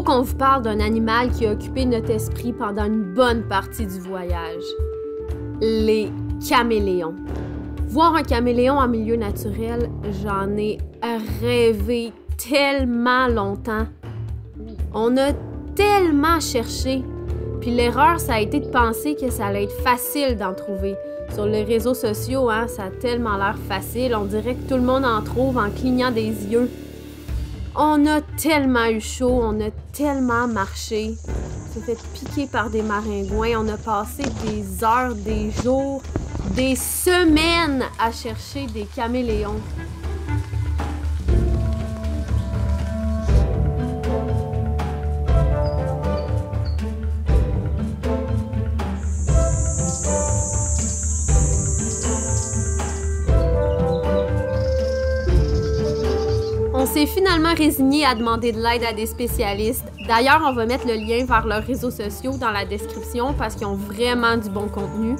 qu'on vous parle d'un animal qui a occupé notre esprit pendant une bonne partie du voyage. Les caméléons. Voir un caméléon en milieu naturel, j'en ai rêvé tellement longtemps. On a tellement cherché. Puis l'erreur, ça a été de penser que ça allait être facile d'en trouver. Sur les réseaux sociaux, hein, ça a tellement l'air facile. On dirait que tout le monde en trouve en clignant des yeux. On a tellement eu chaud, on a tellement marché. On s'est fait piquer par des maringouins. On a passé des heures, des jours, des semaines à chercher des caméléons. On s'est finalement résigné à demander de l'aide à des spécialistes. D'ailleurs, on va mettre le lien vers leurs réseaux sociaux dans la description parce qu'ils ont vraiment du bon contenu.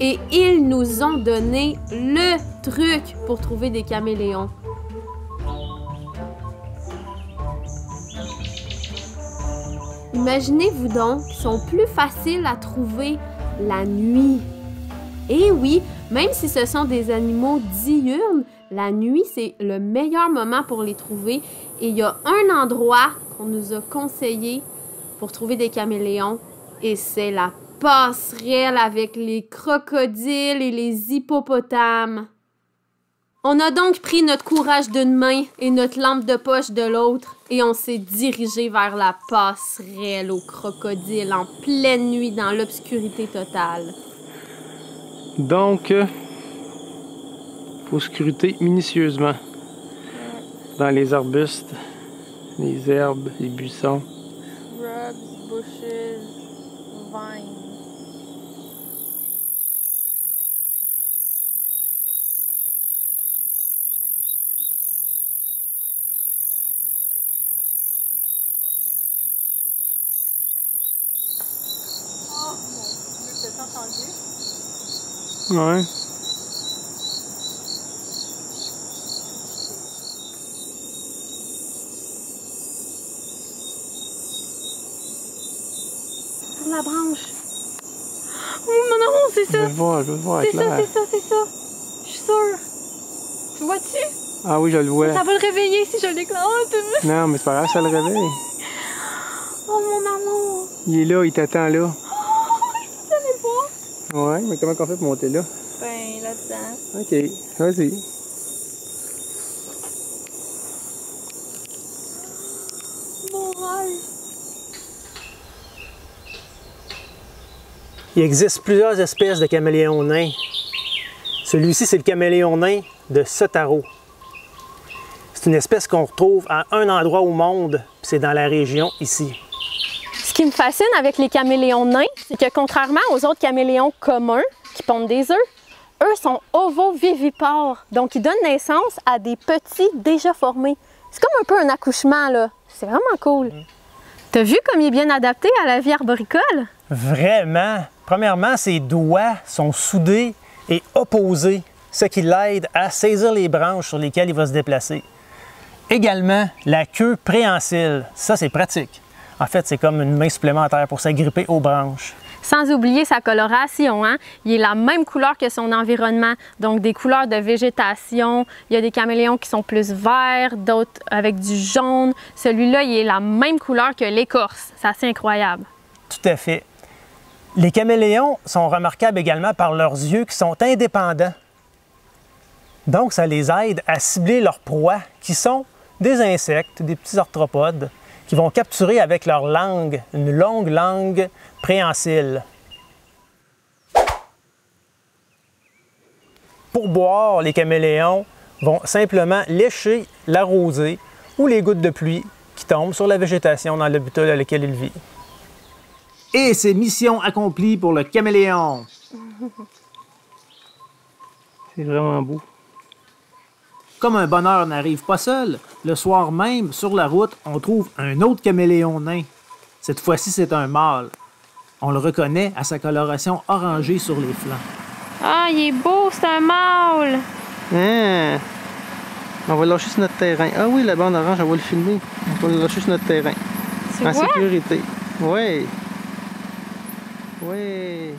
Et ils nous ont donné le truc pour trouver des caméléons. Imaginez-vous donc qu'ils sont plus faciles à trouver la nuit. Et oui, même si ce sont des animaux diurnes, la nuit, c'est le meilleur moment pour les trouver. Et il y a un endroit qu'on nous a conseillé pour trouver des caméléons, et c'est la passerelle avec les crocodiles et les hippopotames. On a donc pris notre courage d'une main et notre lampe de poche de l'autre, et on s'est dirigé vers la passerelle aux crocodiles en pleine nuit dans l'obscurité totale. Donc, faut scruter minutieusement dans les arbustes, les herbes, les buissons. Shrubs, bushes, vines. Oh mon Dieu, t'as entendu? Ouais. La branche. Oh non, c'est ça. Je veux voir C'est clair. ça. Je suis sûre. Tu vois-tu? Ah oui, je le vois. Ça va le réveiller si je l'éclate. Non, mais c'est pas grave, ça le réveille. Oh mon amour. Il est là, il t'attend là. Oh, je peux aller le voir. Ouais, mais comment on fait pour monter là? Ben, là-dedans. Ok, vas-y. Mon rêve. Il existe plusieurs espèces de caméléons nains. Celui-ci, c'est le caméléon nain de Sotaro. C'est une espèce qu'on retrouve à un endroit au monde, puis c'est dans la région ici. Ce qui me fascine avec les caméléons nains, c'est que contrairement aux autres caméléons communs qui pondent des œufs, eux sont ovovivipares, donc ils donnent naissance à des petits déjà formés. C'est comme un peu un accouchement, là. C'est vraiment cool. T'as vu comme il est bien adapté à la vie arboricole? Vraiment! Premièrement, ses doigts sont soudés et opposés, ce qui l'aide à saisir les branches sur lesquelles il va se déplacer. Également, la queue préhensile. Ça, c'est pratique. En fait, c'est comme une main supplémentaire pour s'agripper aux branches. Sans oublier sa coloration, hein? Il est la même couleur que son environnement, donc des couleurs de végétation. Il y a des caméléons qui sont plus verts, d'autres avec du jaune. Celui-là, il est la même couleur que l'écorce. C'est assez incroyable. Tout à fait. Les caméléons sont remarquables également par leurs yeux qui sont indépendants. Donc, ça les aide à cibler leurs proies, qui sont des insectes, des petits arthropodes, qui vont capturer avec leur langue, une longue langue préhensile. Pour boire, les caméléons vont simplement lécher la rosée ou les gouttes de pluie qui tombent sur la végétation dans l'habitat dans lequel il vit. Et c'est mission accomplie pour le caméléon. C'est vraiment beau. Comme un bonheur n'arrive pas seul, le soir même, sur la route, on trouve un autre caméléon nain. Cette fois-ci, c'est un mâle. On le reconnaît à sa coloration orangée sur les flancs. Ah, il est beau, c'est un mâle. Hein? On va lâcher sur notre terrain. Ah oui, la bande orange, on va le filmer. On va le lâcher sur notre terrain. Tu En vois? sécurité. Oui. Oui.